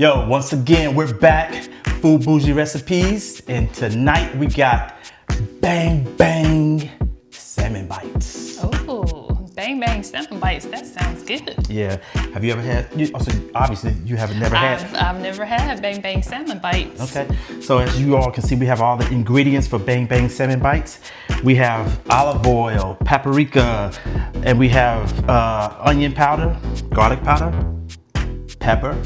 Yo, once again, we're back. Food Boujee Recipes. And tonight we got Bang Bang Salmon Bites. Oh, Bang Bang Salmon Bites. That sounds good. Yeah. Have you ever had, obviously you haven't never had. I've never had Bang Bang Salmon Bites. Okay. So as you all can see, we have all the ingredients for Bang Bang Salmon Bites. We have olive oil, paprika, and we have onion powder, garlic powder, pepper.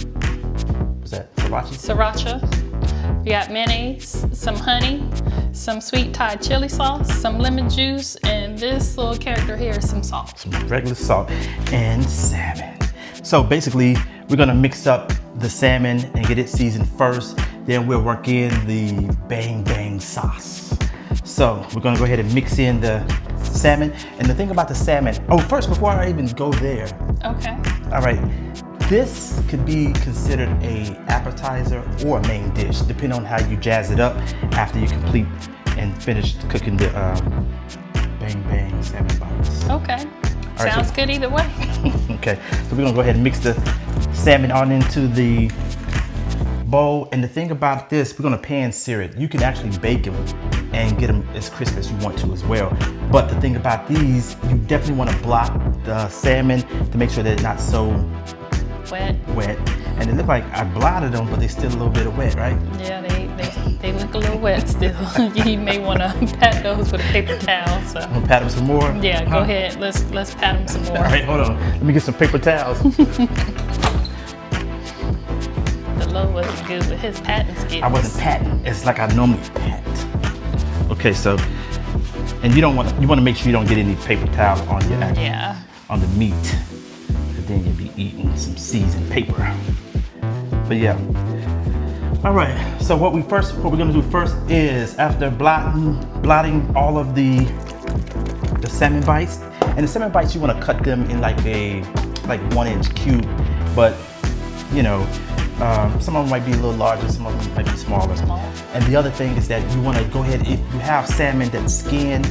What's that? Sriracha? Sriracha. We got mayonnaise, some honey, some sweet Thai chili sauce, some lemon juice, and this little character here is some salt. Some regular salt and salmon. So basically, we're gonna mix up the salmon and get it seasoned first. Then we'll work in the Bang Bang sauce. So we're gonna go ahead and mix in the salmon. And the thing about the salmon, first, before I even go there. Okay. All right, this could be considered a appetizer or a main dish, depending on how you jazz it up after you complete and finish cooking the Bang Bang Salmon Bites. Okay. All right, sounds good either way. Okay, so we're gonna go ahead and mix the salmon on into the bowl. And the thing about this, we're gonna pan sear it. You can actually bake them and get them as crisp as you want to as well. But the thing about these, you definitely wanna block the salmon to make sure they're not so wet. And it looked like I blotted them, but they still a little bit of wet, right? Yeah, they look a little wet still. You may wanna pat those with a paper towel. So. Wanna pat them some more? Yeah, go ahead. Let's pat them some more. All right, hold on. Let me get some paper towels. The low wasn't good with his patting skills. I wasn't patting. It's like I normally pat. Okay, so, and you want to make sure you don't get any paper towel on your on the meat, because then you'll be eating some seasoned paper. But yeah. All right. So what we're gonna do first is, after blotting all of the salmon bites, and the salmon bites you want to cut them in like 1-inch cube, but you know. Some of them might be a little larger, some of them might be smaller. And the other thing is that you want to go ahead, if you have salmon that's skinned,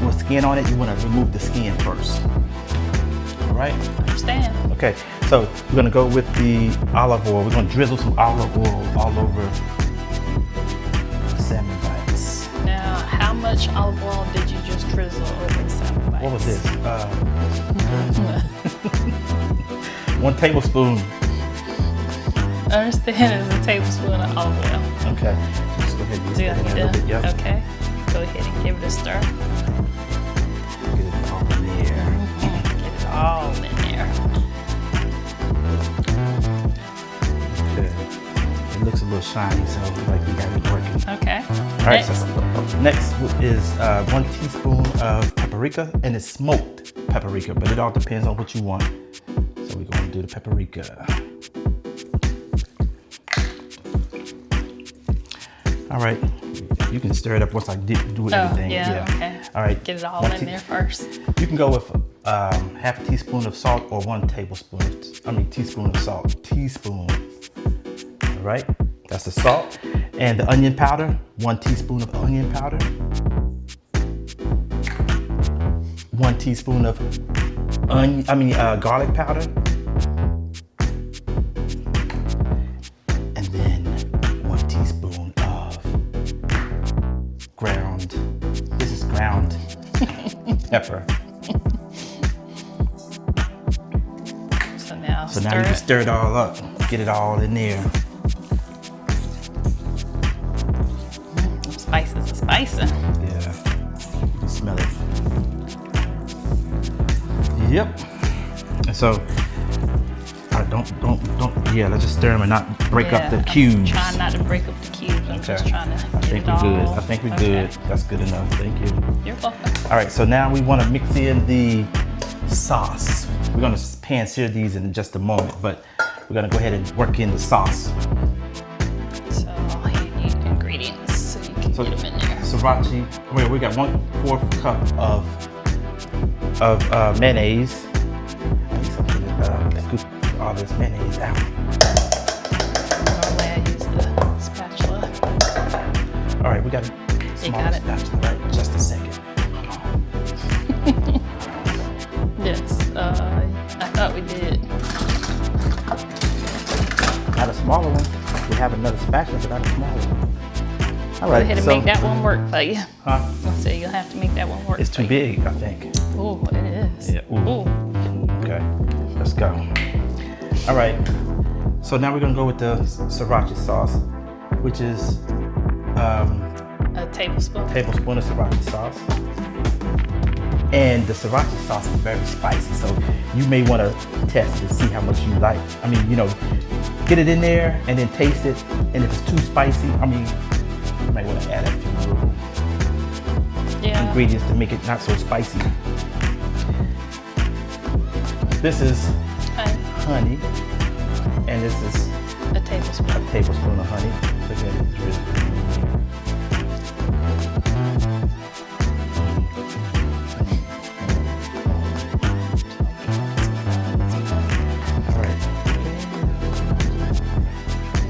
with skin on it, you want to remove the skin first. All right? Understand. Okay, so we're going to go with the olive oil. We're going to drizzle some olive oil all over the salmon bites. Now, how much olive oil did you just drizzle over the salmon bites? What was this? 1 tablespoon. I understand it's a tablespoon of olive oil. Okay. Just go ahead and Do you like a little bit, yeah. Okay. Go ahead and give it a stir. Get it all in there. Get it all in there. Good. It looks a little shiny, so like we got it working. Okay. All right. So next is 1 teaspoon of paprika, and it's smoked paprika, but it all depends on what you want. So we're going to do the paprika. All right, you can stir it up once I do everything. Yeah, okay. All right. Get it all in there first. You can go with half a teaspoon of salt or 1 teaspoon of salt. Teaspoon. All right, that's the salt. And the onion powder, 1 teaspoon of onion powder. 1 teaspoon of garlic powder. And then 1 teaspoon of ground pepper. So now you can stir it all up. Get it all in there. Spices are spicing. Yeah, you can smell it. Yep. And so, let's just stir them and not break up the cubes. I'm trying not to break up the cubes. I'm just trying to get it all. I think we're good. That's good enough. Thank you. You're welcome. All right, so now we want to mix in the sauce. We're going to pan sear these in just a moment, but we're going to go ahead and work in the sauce. So you need ingredients so you can get them in there. Sriracha. We got 1/4 cup of mayonnaise. Scoop all this mayonnaise out. Normally I use the spatula. All right, we got a small spatula, right? Just a second. Yes, I thought we did. Got a smaller one. have another spatula, but not a small one. All Go right, ahead and so, make that one work for you. huh? I'll say you'll have to make that one work. It's too big, I think. Oh, it is. Yeah. Ooh. Ooh. Okay, let's go. All right, so now we're gonna go with the sriracha sauce, which is A tablespoon. tablespoon of sriracha sauce. And the sriracha sauce is very spicy, so you may want to test to see how much you like. I mean, you know, get it in there and then taste it. And if it's too spicy, I mean, you might want to add a few little ingredients to make it not so spicy. This is honey, and this is a tablespoon of honey. Look at it, it's really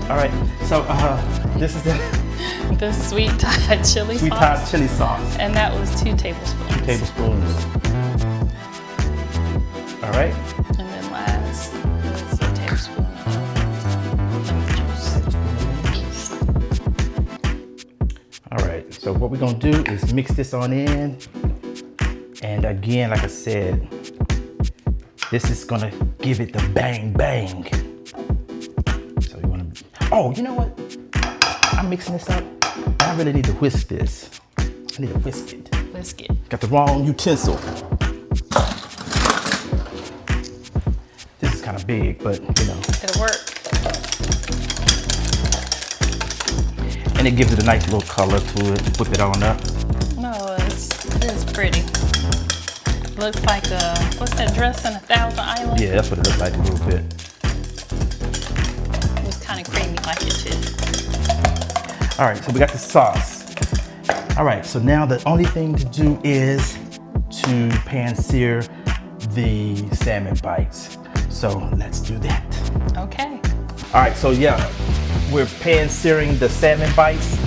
All right, so this is the sweet Thai chili sweet sauce. Thai chili sauce. And that was 2 tablespoons. 2 tablespoons. All right. And then last is a tablespoon of lemon juice. All right, so what we're gonna do is mix this on in. And again, like I said, this is gonna give it the bang bang. So you wanna, oh, you know what? I'm mixing this up. I really need to whisk this. I need to whisk it. Whisk it. Got the wrong utensil. This is kind of big, but you know. It'll work. And it gives it a nice little color to it. Whip it on up. No, it's pretty. Looks like what's that dress in 1,000 Islands? Yeah, that's what it looks like a little bit. It was kind of creamy like it too. All right, so we got the sauce. All right, so now the only thing to do is to pan sear the salmon bites. So let's do that. Okay. All right, so yeah, we're pan searing the salmon bites.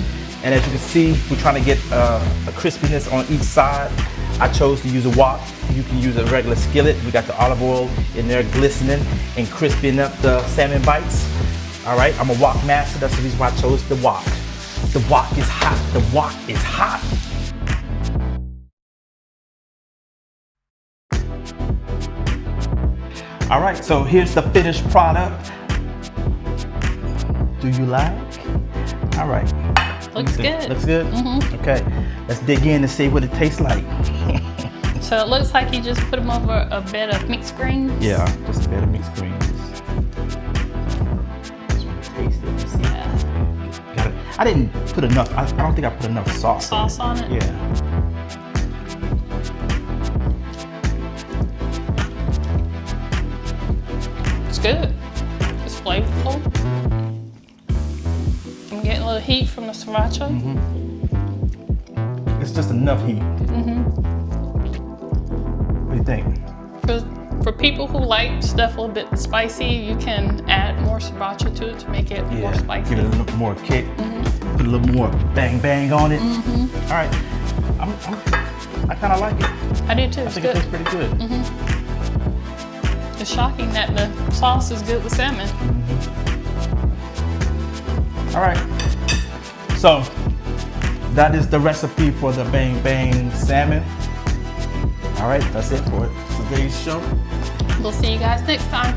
And as you can see, we're trying to get a crispiness on each side. I chose to use a wok. You can use a regular skillet. We got the olive oil in there glistening and crisping up the salmon bites. All right, I'm a wok master. That's the reason why I chose the wok. The wok is hot. The wok is hot. All right, so here's the finished product. Do you like? All right. Looks good. Looks good? Mm-hmm. Okay, let's dig in and see what it tastes like. So it looks like you just put them over a bed of mixed greens? Yeah, just a bed of mixed greens. Just want to taste it. You see? Yeah. Got it. I didn't put enough. I don't think I put enough sauce on it? Yeah. It's good. It's flavorful. I'm getting a little heat from the sriracha. It's just enough heat. What do you think? For people who like stuff a little bit spicy, you can add more sriracha to it to make it more spicy. Give it a little more kick. Put a little more bang bang on it. All right. I kind of like it. I do too. I think it tastes pretty good. It's shocking that the sauce is good with salmon. All right. So that is the recipe for the bang bang salmon. All right, that's it for today's show. We'll see you guys next time.